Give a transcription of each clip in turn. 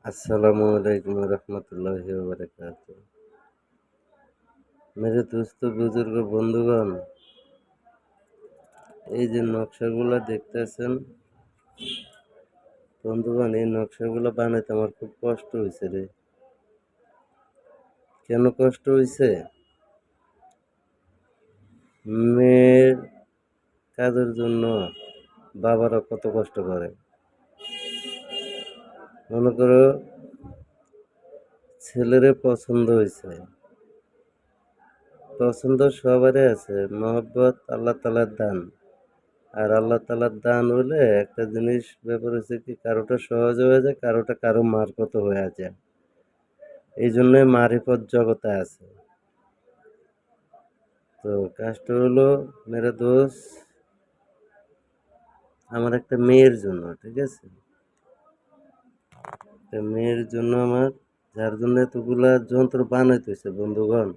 अस्सलामु अलैकुम रहमतुल्लाहि व बारकातुहू। मेरे दोस्तों बुजुर्ग বন্ধুগণ, এই যে নকশাগুলো দেখতেছেন বন্ধুগণ, এই নকশাগুলো বানাইতে আমার খুব কষ্ট হয়েছে রে। কেন কষ্ট হয়েছে? মেয়ের কাজের জন্য বাবারা কত কষ্ট করে। মনে করো ছেলেরে পছন্দ হয়েছে, পছন্দ সবারই আছে, মহব্বত আল্লাহ তাআলার দান। আর আল্লাহ তাআলার দান হলে একটা জিনিস ব্যাপার হচ্ছে কি, কারোটা সহজে হয়ে যায়, কারোটা কারো মারফত হয়ে যায়। এই জন্যই মারিফত জগতে আছে। তো কাজটা হলো মেরা দোস্ত, আমার একটা মেয়ের জন্য, ঠিক আছে? একটা মেয়ের জন্য আমার, যার জন্য এতগুলা যন্ত্র বানাইতে হয়েছে বন্ধুগণ।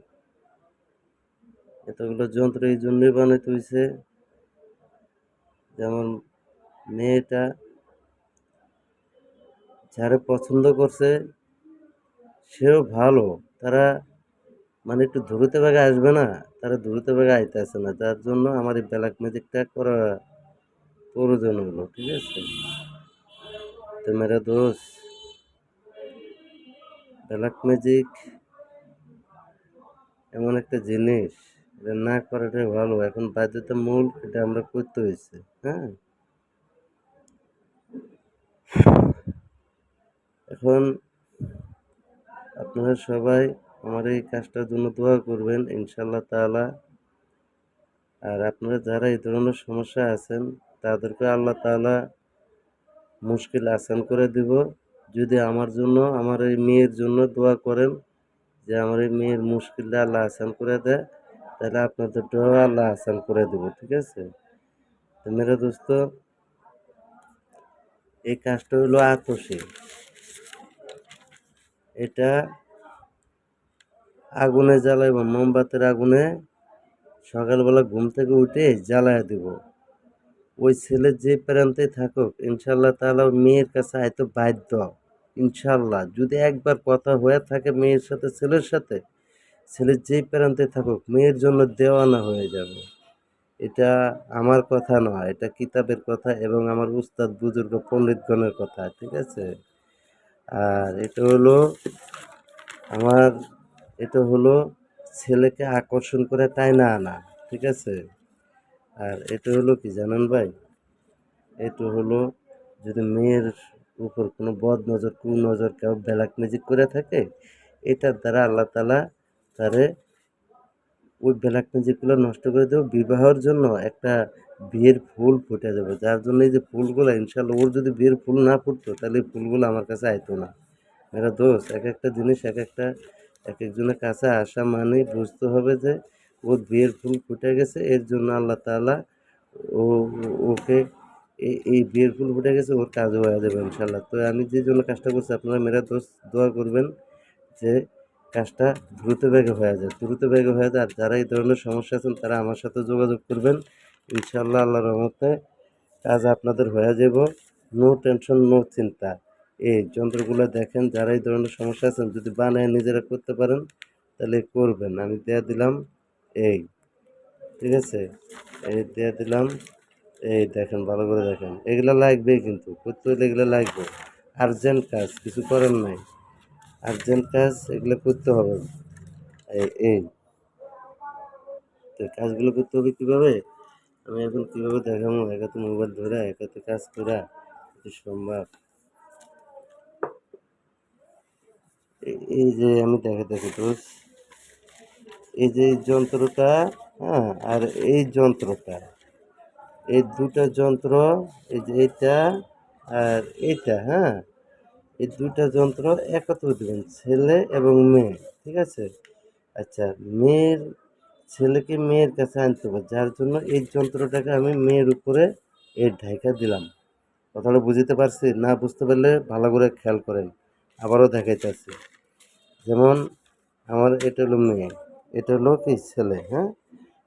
এতগুলো যন্ত্র এই জন্যই বানাইতে হয়েছে, যেমন মেয়েটা যারা পছন্দ করছে সেও ভালো, তারা মানে একটু দ্রুত বেগে আসবে না, তারা দ্রুত বেগে আইতেছে না, যার জন্য আমার এই ব্ল্যাক ম্যাজিকটা করা প্রয়োজন হলো, ঠিক আছে? তো মেরা দোস্ত, ব্ল্যাক ম্যাজিক এমন একটা জিনিস, এটা না করাটাই ভালো। এখন বাধ্যতামূলক এটা আমরা করতে হয়েছে। হ্যাঁ, এখন আপনারা সবাই আমার এই কাজটার জন্য দোয়া করবেন ইনশাআল্লাহ তাআলা। আর আপনারা যারা এই ধরনের সমস্যা আছেন তাদেরকে আল্লাহ তাআলা মুশকিল আসান করে দিব। যদি আমার জন্য, আমার এই মেয়ের জন্য দোয়া করেন যে আমার এই মেয়ের মুশকিলটা আল্লাহ আসান করে দেয়, তাহলে আপনাদেরটাও আল্লাহ আসান করে দেব, ঠিক আছে? তো মেরা দোস্ত, এই কাজটা হলো আতশি। এটা আগুনে জ্বালাইব, মোমবাতির আগুনে সকালবেলা ঘুম থেকে উঠে জ্বালায় দিব। ওই ছেলে যে প্রান্তে থাকুক ইনশাআল্লাহ তাআলা মেয়ের কাছে আইতে বাধ্য। ইনশাআল্লাহ যদি একবার কথা হয়ে থাকে মেয়ের সাথে, ছেলের সাথে, ছেলে যেই প্রান্তে থাকুক মেয়ের জন্য দেওয়ানা হয়ে যাবে। এটা আমার কথা নয়, এটা কিতাবের কথা এবং আমার উস্তাদ বুজুর্গ পণ্ডিতগণের কথা, ঠিক আছে? আর আমার এটা হলো ছেলেকে আকর্ষণ করে টাইনা আনা, ঠিক আছে? আর এটা হলো কি জানেন ভাই, এটা হলো যদি মেয়ের উপর কোনো বদ নজর, কুনজর কেউ ব্ল্যাক ম্যাজিক করে থাকে, এটার দ্বারা আল্লাহ তাআলা তারে ওই ব্ল্যাক ম্যাজিকগুলো নষ্ট করে দেবে। বিবাহের জন্য একটা বিয়ের ফুল ফুটে যাবে, যার জন্য এই যে ফুলগুলো ইনশাআল্লাহ, ওর যদি বিয়ের ফুল না ফুটতো তাহলে এই ফুলগুলো আমার কাছে আইতো না। মেরা দোস্ত, এক একটা জিনিস এক একজনের কাছে আসা মানে বুঝতে হবে যে ওর বিয়ের ফুল ফুটে গেছে, এর জন্য আল্লাহ তাআলা ও ওকে এই বিয়ের ফুল ফুটে গেছে, ওর কাজও হয়ে যাবে ইনশাআল্লাহ। তো আমি যে জন্য কাজটা করছি, আপনারা মেরা দোস্ত দোয়া করবেন যে কাজটা দ্রুত বেগে হয়ে যায়, দ্রুত বেগে হয়ে যায়। আর যারা এই ধরনের সমস্যা আছেন তারা আমার সাথে যোগাযোগ করবেন ইনশাআল্লাহ। আল্লাহর রহমতে কাজ আপনাদের হয়ে যাব। নো টেনশন, নো চিন্তা। এই যন্ত্রগুলো দেখেন, যারা এই ধরনের সমস্যা আছেন যদি বানায় নিজেরা করতে পারেন তাহলে করবেন। আমি দেয়া দিলাম এই, ঠিক আছে? এই দেয়া দিলাম, এই দেখেন, ভালো করে দেখেন, এগুলো লাগবেই, কিন্তু করতে হলে এগুলো লাগবে। আর্জেন্ট কাজ, কিছু করার নাই, আর্জেন্ট কাজ, এগুলো করতে হবে। এই তো কাজগুলো করতে হবে কীভাবে, আমি এখন কীভাবে দেখাবো? একাতে মোবাইল ধরে একাতে কাজ করা এটি সম্ভব? এই যে আমি দেখে দোস্ত, এই যে এই যন্ত্রটা, হ্যাঁ, আর এই যন্ত্রটা, এই দুটা যন্ত্র, এই যে এইটা আর এইটা, হ্যাঁ, এই দুটা যন্ত্র একত্র দেবেন, ছেলে এবং মেয়ে, ঠিক আছে? আচ্ছা, ছেলেকে মেয়ের কাছে আনতে হবে, যার জন্য এই যন্ত্রটাকে আমি মেয়ের উপরে এই ঢাইকা দিলাম। কথাটা বুঝতে পারছি? না বুঝতে পারলে ভালো করে খেয়াল করেন, আবারও দেখাইতেছি। যেমন আমার এটা হলো মেয়ে, এটা হলো কি ছেলে, হ্যাঁ?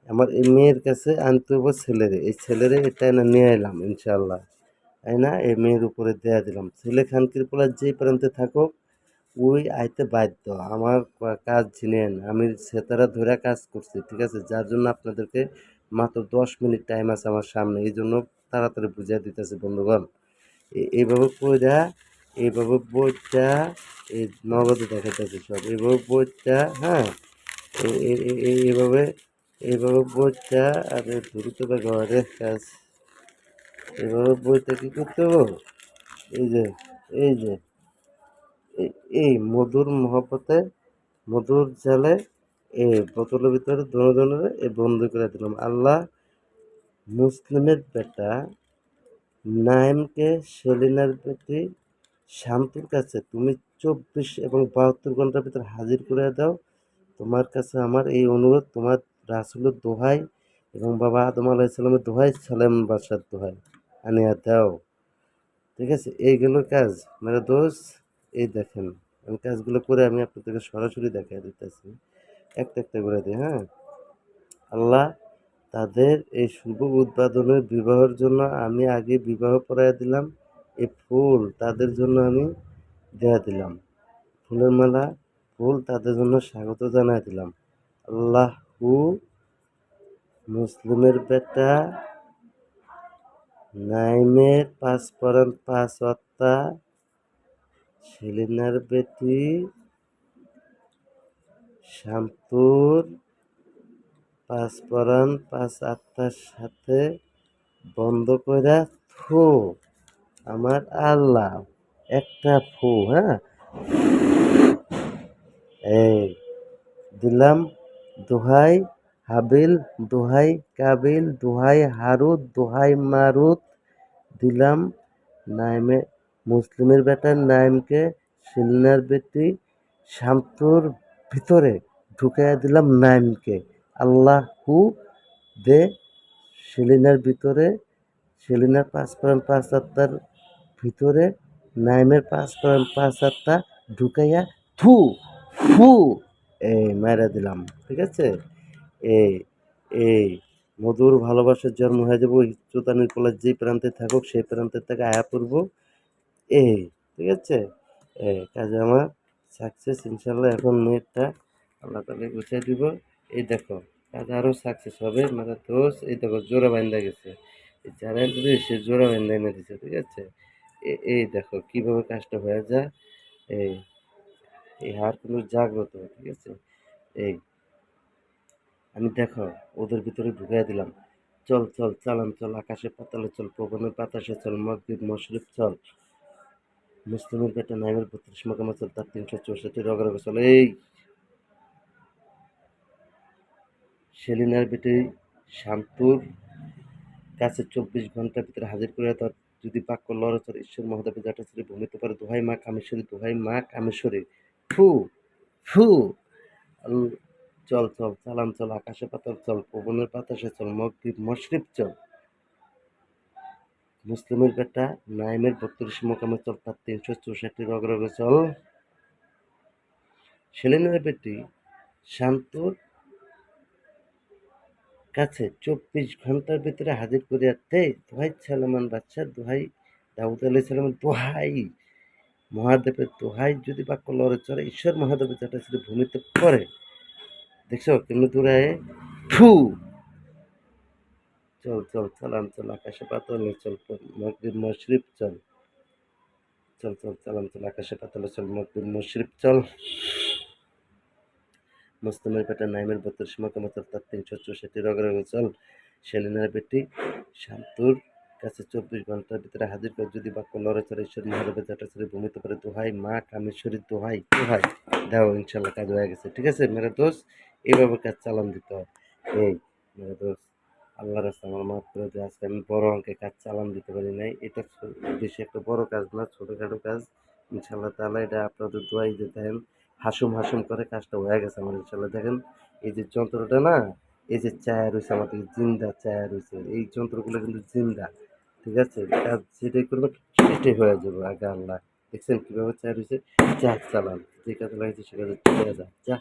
আমার এই মেয়ের কাছে আনতে হবে ছেলেরে, এই ছেলেরে এটা এনে নিয়ে এলাম ইনশাআল্লাহ। তাই না, এই মেয়ের উপরে দেয়া দিলাম। ছেলে খানকির পোলা যেই প্রান্তে থাকুক ওই আইতে বাধ্য। আমার কাজ ছিনেন, আমি সেতারা ধরে কাজ করছি, ঠিক আছে? যার জন্য আপনাদেরকে মাত্র 10 মিনিট টাইম আছে আমার সামনে, এই জন্য তাড়াতাড়ি বুঝিয়ে দিতেছি বন্ধুগণ। এইভাবে কইরা, এইভাবে বইটা, এই নগদে দেখাইতেছি সব, এইভাবে বইটা, হ্যাঁ, এইভাবে, এইভাবে বইটা, আরে দ্রুত ঘরে কাজ, এইভাবে বইটা কি করতে হবে, এই যে, এই যে, এই মধুর মহব্বতে, মধুর জালে এই বোতলের ভিতরে দোনো এই বন্দি করে দিলাম। আল্লাহ মুসলিমের বেটা নাইমকে সেলিনার বেটি শান্তুর কাছে তুমি 24 এবং 72 ঘন্টার ভিতরে হাজির করে দাও। তোমার কাছে আমার এই অনুরোধ, তোমার রাসূলের দোহাই এবং বাবা আদম আলাইহিস সালামের দোহাই, সালেম বাদশার দোহাই, আনিয়া দাও। ঠিক আছে? এই গেল কাজ মেরে দোস্ত। এই দেখেন, আমি কাজগুলো করে আমি আপনাদেরকে সরাসরি দেখাই দিতেছি। একটা একটা করে দিই, হ্যাঁ? আল্লাহ তাদের এই শুভ উদ্বোধনের বিবাহের জন্য আমি আগে বিবাহ পড়াইয়া দিলাম। এই ফুল তাদের জন্য আমি দেয়া দিলাম। ফুলের মালা, ফুল তাদের জন্য স্বাগত জানাই দিলাম। আল্লাহু মুসলিমের বেটা নাইমের 5 পরাণ 5 সেলিনার বেটি শামতুর 5 পরাণ 5 সাথে বন্ধ কইরা থু। আমার আল্লাহ একটা ফু, হ্যাঁ, এই দিলাম। দোহাই হাবিল, দোহাই কাবিল, দোহাই হারুত, দোহাই মারুত, দিলাম নাইমে মুসলিমের বেটা নাইমকে সিলনার বেটি শামতুর ভিতরে ঢুকাইয়া দিলাম নাইমকে। আল্লাহু দে সেলিনার ভিতরে, সেলিনার 5 পরাণ 5 ভিতরে নাইমের 5 পরাণ 5 ঢুকাইয়া থু ফু, এই মাইরা দিলাম। ঠিক আছে? এই এই মধুর ভালোবাসার জন্ম হয়ে যাবো। চোতানির কলের যেই প্রান্তে থাকুক সেই প্রান্তের থেকে আয়া পড়বো। এই, ঠিক আছে? কাজে আমার সাকসেস ইনশাল্লাহ। এখন মেয়েরটা আল্লাহ তাআলা গুছিয়ে দিব। এই দেখো, কাজ আরও সাকসেস হবে। মানে দোষ, এই দেখো জোড়া বাইন্দা গেছে। এই যারা যদি সে জোড়া বাইন্দা এনে দিছে, ঠিক আছে? এই দেখো কিভাবে কাজটা হয়ে যায়। এই এই হাড় কিন্তু জাগ্রত, ঠিক আছে? এই আমি দেখো ওদের ভিতরে ঢুকাইয়া দিলাম। চল চল চালান চল, আকাশে পাতালে চল, পবনের বাতাসে চল, মসজিদ মশরিফ চল, মুসলিমের বেটা নাইমের 32 মাকামে চল, তার 364 রগে রগে চল। এই সেলিনার বেটি শান্তুর কাছে 24 ঘন্টার ভিতরে হাজির করে তার যদি বাক্য লড়াচড় ঈশ্বর মহাদেবের জাটাশ্রী ভূমিতে পারে। দোহাই মা কামেশ্বরী, দোহাই মা কামেশ্বরী, ফু ফু। চল চল চালান চল, আকাশে পাতাল চল, পবনের বাতাসে চল, মসজিদ মশরিফ চল, মুসলিমের বেটা নাইমের 32 মাকামে চল, তার 364 রগে রগে চল, সেলিনার বেটি শান্তুর কাছে 24 ঘন্টার ভিতরে হাজির করিয়া দে। দোহাই সালেমান বাদশাহ, দোহাই দাউদ আলাইহিস সালামের দোহাই, মহাদেবের দোহাই, যদি বাক্য লড়ে চড়ে ঈশ্বর মহাদেবের জাটাশ্রী ভূমিতে পড়ে। দেখছো কেমনি দূরায় ফু। চল চল চালান চল, আকাশে পাতালে চল, মসজিদ মশরিফ চল, চল চল চালান চল, আকাশে পাতালে চল, মসজিদ মশরিফ চল, মুসলিমের বেটা নাইমের 32 মাকামে চল, তার 364 রগে রগে চল, সেলিনার বেটি শান্তুর কাছে 24 ঘন্টার ভিতরে হাজির করে যদি বাক্য লড়ে চড়ে ঈশ্বর মহাদেবের জাটাশ্রী ভূমিতে পারে। দোহাই মা কামেশ্বরী, দোহাই দোহাই দাও। ইনশাল্লাহ কাজ হয়ে গেছে। ঠিক আছে মেরা দোষ, এইভাবে কাজ চালান দিতে হয়। এই মেরা দোষ, আল্লাহর রাস্তা আমার মাফ করে দিয়ে, আজকে আমি বড় অঙ্কে কাজ চালান দিতে পারি নাই। এটা বেশি একটা বড় কাজ না, ছোটোখাটো কাজ। ইনশাল্লাহ তাহলে এটা আপনাদের দোয়াই যে দেখেন হাসুম হাসুম করে কাজটা হয়ে গেছে আমার। ইনশাল্লাহ দেখেন এই যে যন্ত্রটা না, এই যে চায়া রয়েছে আমাদের জিন্দা চায়া রয়েছে, এই যন্ত্রগুলো কিন্তু জিন্দা। ঠিক আছে? কাজ যেটাই করবে সেটাই হয়ে যাবে আগে আল্লাহ। দেখছেন কীভাবে চায়া রয়েছে? যা চালান, যে কাজে লাগিয়েছে সে কাজে চলে যা, যা।